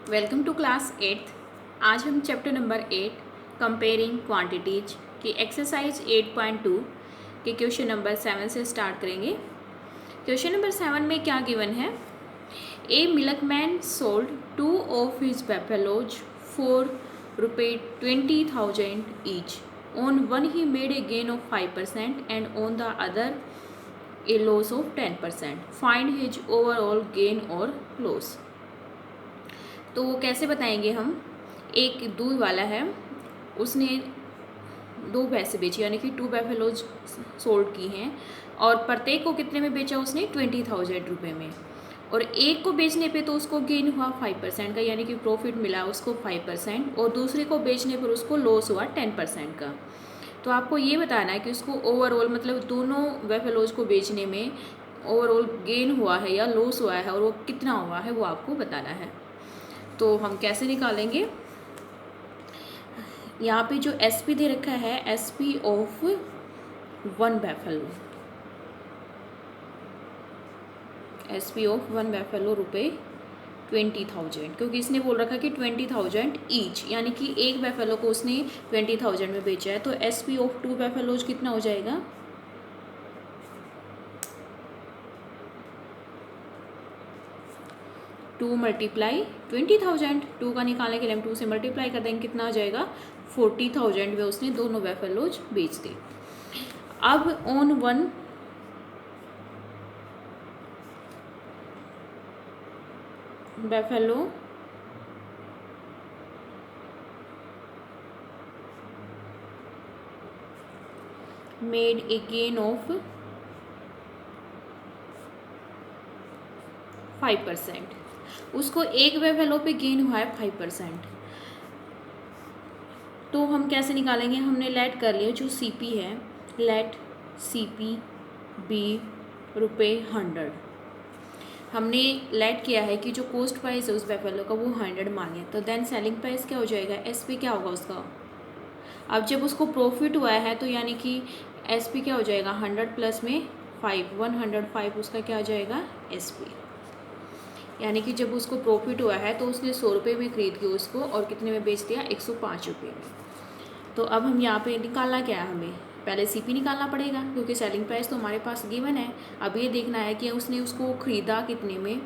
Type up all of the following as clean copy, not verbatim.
Welcome to class 8th। आज हम chapter number 8 comparing quantities की एक्सरसाइज 8.2 के क्वेश्चन नंबर 7 से स्टार्ट करेंगे। क्वेश्चन नंबर 7 में क्या गिवन है? A milkman sold 2 of his buffaloes for ₹20,000 each. On one he made a gain of 5% and on the other a loss of 10%. Find his overall gain or loss. तो वो कैसे बताएंगे हम? एक दूध वाला है, उसने 2 भैंसें बेची, यानी कि 2 बैफेलोज सोल्ड की हैं और प्रत्येक को कितने में बेचा उसने? 20,000 रुपये में। और एक को बेचने पे तो उसको गेन हुआ 5% का, यानी कि प्रॉफिट मिला उसको 5%, और दूसरे को बेचने पर उसको लॉस हुआ 10% का। तो आपको ये बताना है कि उसको ओवरऑल, मतलब दोनों बैफेलोज को बेचने में ओवरऑल गेन हुआ है या लॉस हुआ है और वो कितना हुआ है, वो आपको बताना है। तो हम कैसे निकालेंगे? यहाँ पे जो SP दे रखा है, SP ऑफ 1 बैफेलो, SP ऑफ 1 बैफेलो ₹20,000, क्योंकि इसने बोल रखा कि 20,000 ईच, यानी कि एक बैफेलो को उसने 20,000 में बेचा है। तो SP ऑफ 2 बैफेलोज कितना हो जाएगा? 2 मल्टीप्लाई 20,000, 2 का निकालने के लिए हम 2 से मल्टीप्लाई कर देंगे, कितना आ जाएगा? 40,000 में उसने दोनों बैफेलोज बेच दी। अब on 1 बैफेलो made a gain of 5%। उसको एक बैफेलो पे गेन हुआ है 5%। तो हम कैसे निकालेंगे? हमने लेट कर लिया, जो CP है, लेट CP बी ₹100। हमने लेट किया है कि जो कॉस्ट प्राइस है उस बैफेलो का वो 100 मान लिया। तो देन सेलिंग प्राइस क्या हो जाएगा? SP क्या होगा उसका? अब जब उसको प्रॉफिट हुआ है तो यानी कि SP क्या हो जाएगा? 100 प्लस में 5, 105 उसका क्या हो जाएगा? SP। यानी कि जब उसको प्रॉफिट हुआ है तो उसने 100 रुपये में खरीद के उसको और कितने में बेच दिया? 105 रुपये में। तो अब हम यहाँ पे निकालना क्या है? हमें पहले CP निकालना पड़ेगा, क्योंकि सेलिंग प्राइस तो हमारे पास गिवन है। अब ये देखना है कि उसने उसको ख़रीदा कितने में।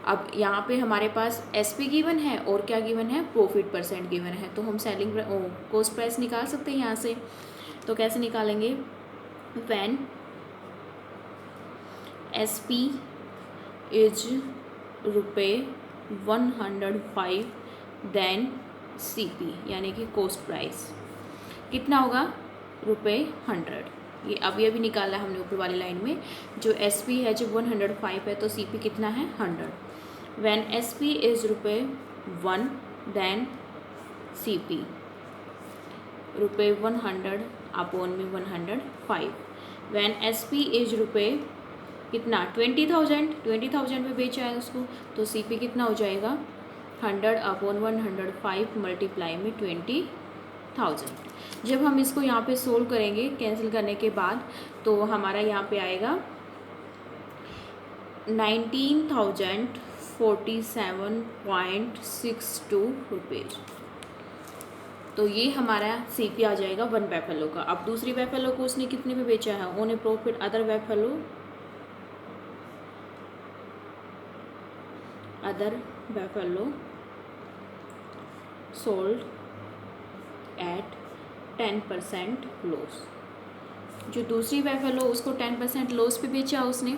अब यहाँ पे हमारे पास SP गिवन है और क्या गिवन है? प्रॉफिट % गिवन है। तो हम सेलिंग कॉस्ट प्राइस निकाल सकते हैं यहाँ से। तो कैसे निकालेंगे? When SP is ₹105 then CP, यानी कि कॉस्ट प्राइस कितना होगा? ₹100। ये अभी निकाला हमने ऊपर वाली लाइन में। जो SP है जब 105 है तो CP कितना है? 100। When SP is ₹1 then CP ₹100 upon में 105। व्हेन SP इज कितना? 20,000 में बेचा है उसको, तो CP कितना हो जाएगा? 100 अपॉन 105 मल्टीप्लाई में 20,000। जब हम इसको यहाँ पे सोल्व करेंगे कैंसिल करने के बाद, तो हमारा यहाँ पे आएगा 19,047.62 रुपीज़। तो ये हमारा CP आ जाएगा 1 बैफेलो का। अब दूसरी बैफेलो को उसने कितने में बेचा है? Own A profit other बैफेलो sold at 10% loss. जो दूसरी बैफेलो उसको 10% लॉस पे बेचा उसने।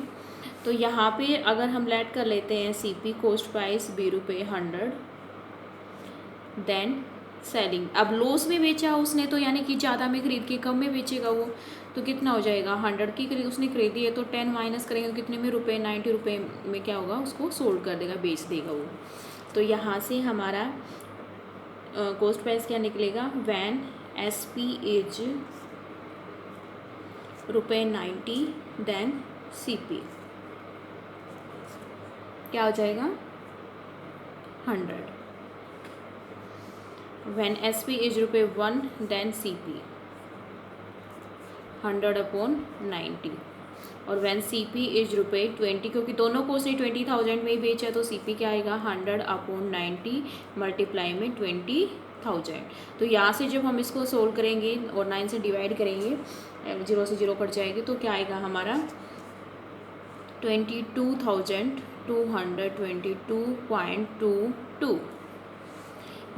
तो यहाँ पे अगर हम लेट कर लेते हैं CP cost price ₹100 then selling. अब लॉस में बेचा उसने, तो यानी कि ज़्यादा में खरीद के कम में बेचेगा वो, तो कितना हो जाएगा? 100 की खरीद उसने खरीदी है तो 10 माइनस करेंगे तो कितने में? ₹90 में क्या होगा? उसको सोल्ड कर देगा, बेच देगा वो। तो यहाँ से हमारा कॉस्ट प्राइस क्या निकलेगा? When SP is ₹90 then CP क्या हो जाएगा? 100। When SP is ₹1 then CP 100 upon 90। और व्हेन CP इज ₹20, क्योंकि दोनों को उसने 20,000 में ही बेचा, तो CP क्या आएगा 100/90 मल्टीप्लाई में 20,000। तो यहाँ से जब हम इसको सोल्व करेंगे और 9 से डिवाइड करेंगे, 0 से 0 कट जाएगी, तो क्या आएगा हमारा 22,222.22।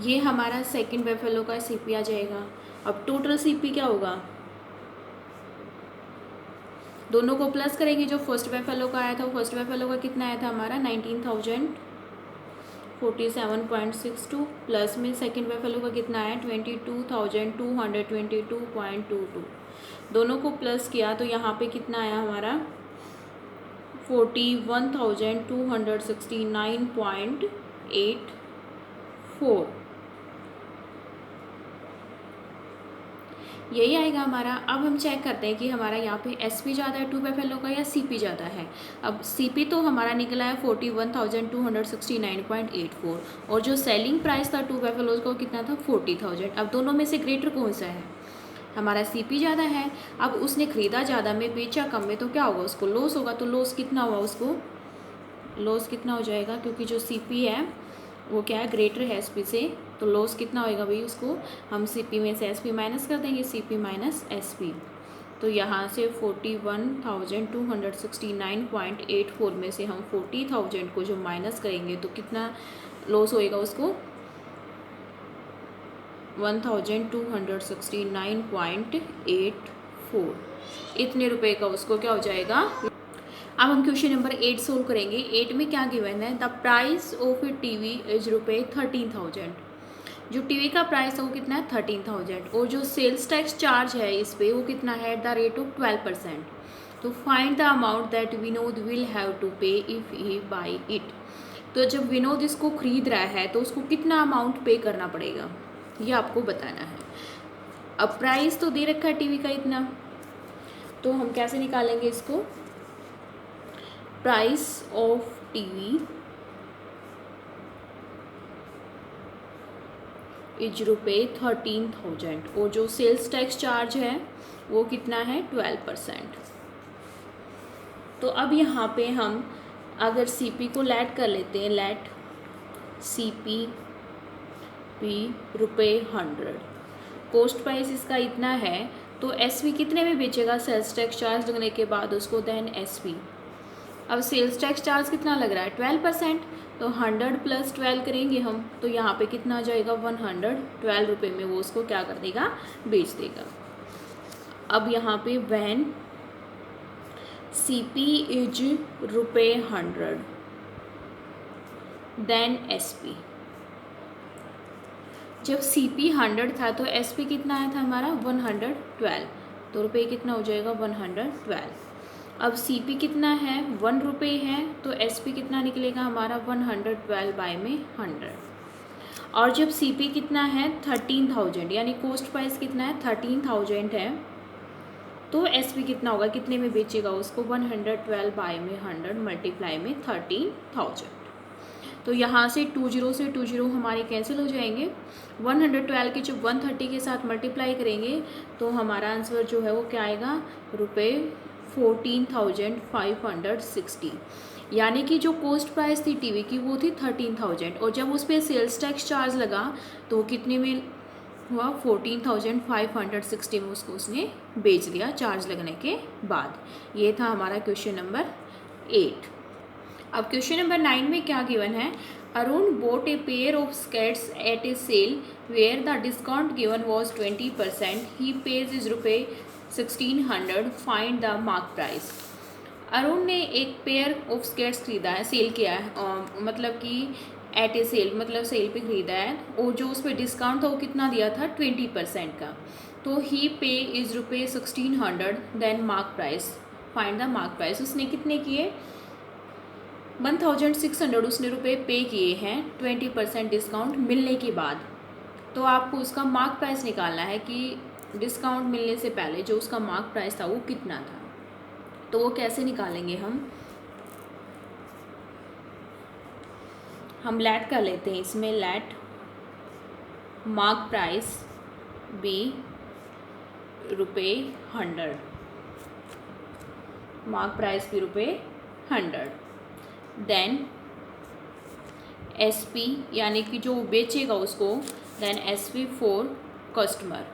ये हमारा सेकेंड बेफेलो का CP आ जाएगा। अब टोटल CP क्या होगा, दोनों को प्लस करेंगे। जो फर्स्ट बेफेलो का आया था, वो फर्स्ट बेफेलो का कितना आया था हमारा 19,047.62, प्लस में सेकेंड बेफेलो का कितना आया 22,222.22। दोनों को प्लस किया तो यहाँ पे कितना आया हमारा 41,269.84। यही आएगा हमारा। अब हम चेक करते हैं कि हमारा यहाँ पे SP ज़्यादा है टू बेफेलो का या CP ज़्यादा है। अब CP तो हमारा निकला है 41,269.84 और जो सेलिंग प्राइस था टू बेफेलोज का वो कितना था 40,000। अब दोनों में से ग्रेटर कौन सा है, हमारा CP ज़्यादा है। अब उसने ख़रीदा ज़्यादा में, बेचा कम में, तो क्या होगा, उसको लॉस होगा। तो लॉस कितना हुआ, उसको लॉस कितना हो जाएगा, क्योंकि जो CP है वो क्या है ग्रेटर है SP से, तो लॉस कितना होएगा भाई, उसको हम CP में से SP माइनस कर देंगे, CP माइनस SP। तो यहाँ से 41,269.84 में से हम 40,000 को जो माइनस करेंगे तो कितना लॉस होएगा उसको 1,269.84, इतने रुपए का उसको क्या हो जाएगा। अब हम क्वेश्चन नंबर 8 सोल्व करेंगे। 8 में क्या गिवन है, the price of A TV is ₹13,000। जो TV का प्राइस है वो कितना है 13,000 और जो सेल्स टैक्स चार्ज है इस पे वो कितना है एट द रेट ऑफ 12%। तो find the amount that Vinod will have to pay if he buy it. तो जब विनोद इसको खरीद रहा है तो उसको कितना अमाउंट पे करना पड़ेगा, ये आपको बताना है। अब प्राइस तो दे रखा है TV का इतना, तो हम कैसे निकालेंगे इसको, प्राइस ऑफ TV इज ₹13,000 और जो सेल्स टैक्स चार्ज है वो कितना है 12%। तो अब यहाँ पे हम अगर CP को लेट कर लेते हैं, लेट CP भी ₹100, कॉस्ट प्राइस इसका इतना है, तो SP कितने में बेचेगा सेल्स टैक्स चार्ज लगने के बाद उसको, देन SP। अब सेल्स टैक्स चार्ज कितना लग रहा है 12%, तो 100 + 12 करेंगे हम, तो यहाँ पे कितना आ जाएगा 112 रुपये में वो उसको क्या कर देगा, बेच देगा। अब यहाँ पे when CP is ₹100 then SP। जब CP 100 था तो SP कितना आया था हमारा 112, तो रुपये कितना हो जाएगा 112। अब CP कितना है 1 रुपये है, तो SP कितना निकलेगा हमारा 112/100। और जब CP कितना है 13,000, यानी कॉस्ट प्राइस कितना है 13,000 है, तो SP कितना होगा, कितने में बेचेगा उसको 112/100 मल्टीप्लाई में 13,000। तो यहाँ से 20 से 20 हमारे कैंसिल हो जाएंगे। 112 के जब 130 के साथ मल्टीप्लाई करेंगे तो हमारा आंसर जो है वो क्या आएगा ₹14,560। यानी कि जो कॉस्ट प्राइस थी TV की वो थी 13,000 और जब उस पर सेल्स टैक्स चार्ज लगा तो वो कितने में हुआ 14,560 में उसको उसने बेच दिया चार्ज लगने के बाद। ये था हमारा क्वेश्चन नंबर 8। अब क्वेश्चन नंबर 9 में क्या गिवन है, Arun bought a pair of skates at a sale where the discount given was 20%. He pays is ₹1,600. Find the mark price. Arun ने एक पेयर ऑफ स्केट्स खरीदा है, सेल किया है, मतलब कि एट ए सेल मतलब सेल पे खरीदा है और जो उस पर डिस्काउंट था वो कितना दिया था 20% का। तो he pay is ₹1,600 then mark price, find the mark price. उसने कितने किए 1,600 उसने रुपये पे किए हैं 20% डिस्काउंट मिलने के बाद। तो आपको उसका मार्क प्राइस निकालना है कि डिस्काउंट मिलने से पहले जो उसका मार्क प्राइस था वो कितना था। तो वो कैसे निकालेंगे, हम लेट कर लेते हैं इसमें, let mark price be ₹100 mark price भी ₹100। देन SP यानी कि जो बेचेगा उसको, देन SP फॉर कस्टमर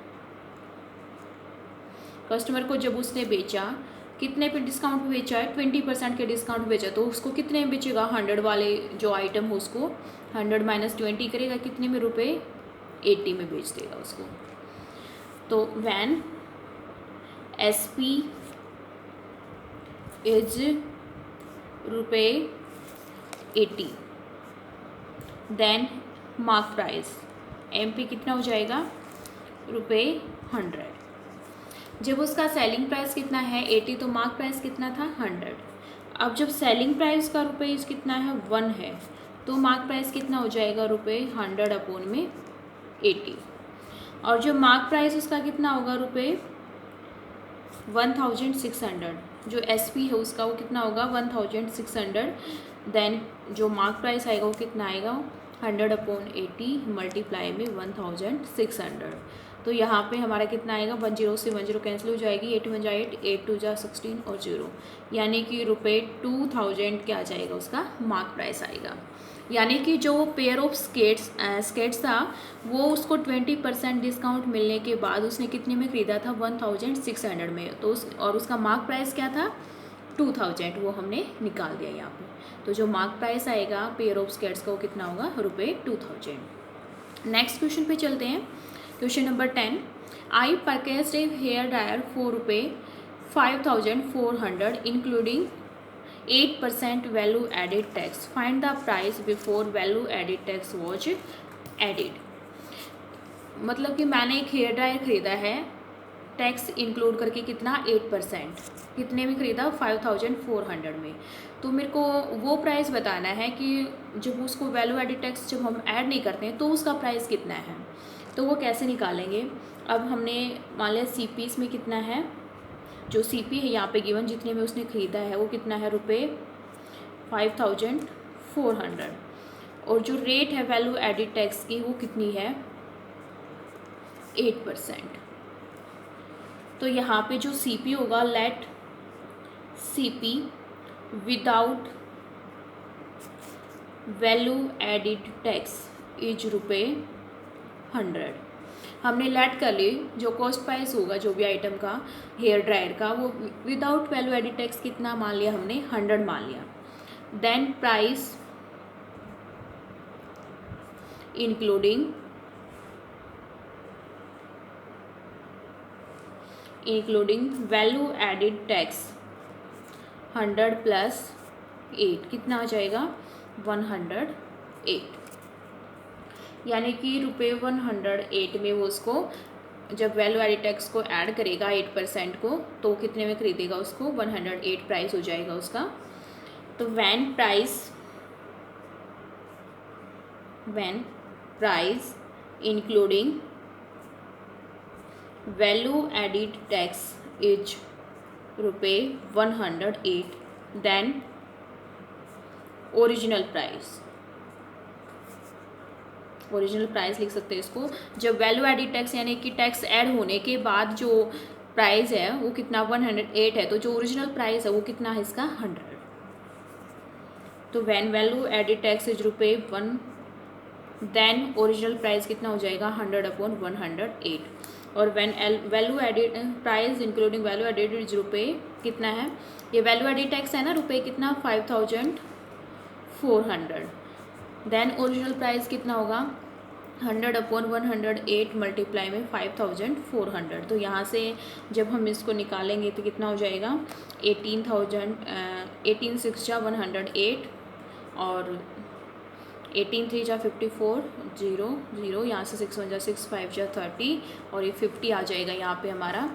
को जब उसने बेचा, कितने पे डिस्काउंट पे बेचा है, 20% के डिस्काउंट पे बेचा, तो उसको कितने में बेचेगा, 100 वाले जो आइटम हो उसको 100 - 20 करेगा, कितने में, ₹80 में बेच देगा उसको। तो when SP is ₹80, then mark price MP कितना हो जाएगा, ₹100। जब उसका सेलिंग प्राइस कितना है 80, तो मार्क प्राइस कितना था 100। अब जब सेलिंग प्राइस का रुपये कितना है 1 है, तो मार्क प्राइस कितना हो जाएगा, ₹100 अपॉन में 80। और जो मार्क प्राइस उसका कितना होगा, ₹1600। जो SP है उसका वो कितना होगा, 1600। देन जो मार्क प्राइस आएगा वो कितना आएगा, 100 अपॉन 80 मल्टीप्लाई में 1600। तो यहाँ पे हमारा कितना आएगा, 10 से 10 कैंसिल हो जाएगी, 8 1 जा 8, 8 2 जा 16 और 0, यानी कि ₹2000 क्या आ जाएगा, उसका मार्क प्राइस आएगा। यानी कि जो पेयर ऑफ स्केट्स था वो उसको 20% डिस्काउंट मिलने के बाद उसने कितने में ख़रीदा था, 1600 में। तो और उसका मार्क प्राइस क्या था, 2000, वो हमने निकाल दिया यहाँ पे। तो जो मार्क प्राइस आएगा पेयर ऑफ स्केट्स का वो कितना होगा, ₹2000। नेक्स्ट क्वेश्चन पे चलते हैं। Question number 10, I purchased a hair dryer for ₹5400 including 8% value added tax, find the price before value added tax was added. मतलब कि मैंने एक हेयर ड्रायर ख़रीदा है, टैक्स इंक्लूड करके कितना, 8%, कितने में ख़रीदा, 5400 में। तो मेरे को वो प्राइस बताना है कि जब उसको वैल्यू एडिड टैक्स जब हम ऐड नहीं करते हैं तो उसका प्राइस कितना है। तो वो कैसे निकालेंगे, अब हमने मान लिया CP इसमें कितना है, जो CP है यहाँ पे गिवन जितने में उसने ख़रीदा है वो कितना है, ₹5400। और जो रेट है वैल्यू एडिड टैक्स की वो कितनी है, 8%। तो यहाँ पे जो CP होगा, let CP without value added tax is ₹100। हमने लेट कर ली, जो कॉस्ट प्राइस होगा जो भी आइटम का हेयर ड्रायर का, वो विदाउट वैल्यू एडिड टैक्स कितना मान लिया हमने, 100 मान लिया। Then price including value added tax 100 + 8 कितना आ जाएगा, 108। यानी कि ₹108 में वो उसको जब वैल्यू एडिड टैक्स को ऐड करेगा 8% को, तो कितने में ख़रीदेगा उसको, 108 प्राइस हो जाएगा उसका। तो when price including value added tax is ₹108, then original price लिख सकते हैं इसको। जब वैल्यू एडिड टैक्स यानी कि टैक्स ऐड होने के बाद जो प्राइस है वो कितना, 108 है, तो जो ओरिजिनल प्राइस है वो कितना है इसका, 100। तो when value added tax is ₹1, then original price कितना हो जाएगा, 100 अपॉन 108। और when value added price including value added is कितना है, ये वैल्यू एडिड टैक्स है ना, कितना, 5400। देन ओरिजिनल प्राइस कितना होगा, 100 अपॉन 108 मल्टीप्लाई में 5400। तो यहाँ से जब हम इसको निकालेंगे तो कितना हो जाएगा, 18 6 जा 108 और 18 3 जा 54, 0 0, यहाँ से 6 1 जा 6, 5 जा 30 और ये 50 आ जाएगा यहाँ पे हमारा।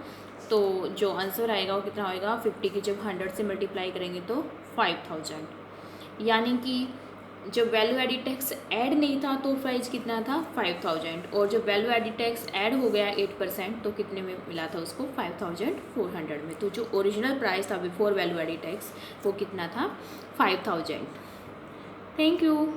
तो जो आंसर आएगा वो कितना होएगा, 50 की जब 100 से मल्टीप्लाई करेंगे तो 5000। यानी कि जब वैल्यू एडिड टैक्स ऐड नहीं था तो प्राइस कितना था, 5000, और जब वैल्यू एडिड टैक्स ऐड हो गया 8% तो कितने में मिला था उसको, 5400 में। तो जो ओरिजिनल प्राइस था बिफोर वैल्यू एडिड टैक्स वो कितना था, 5000। Thank you.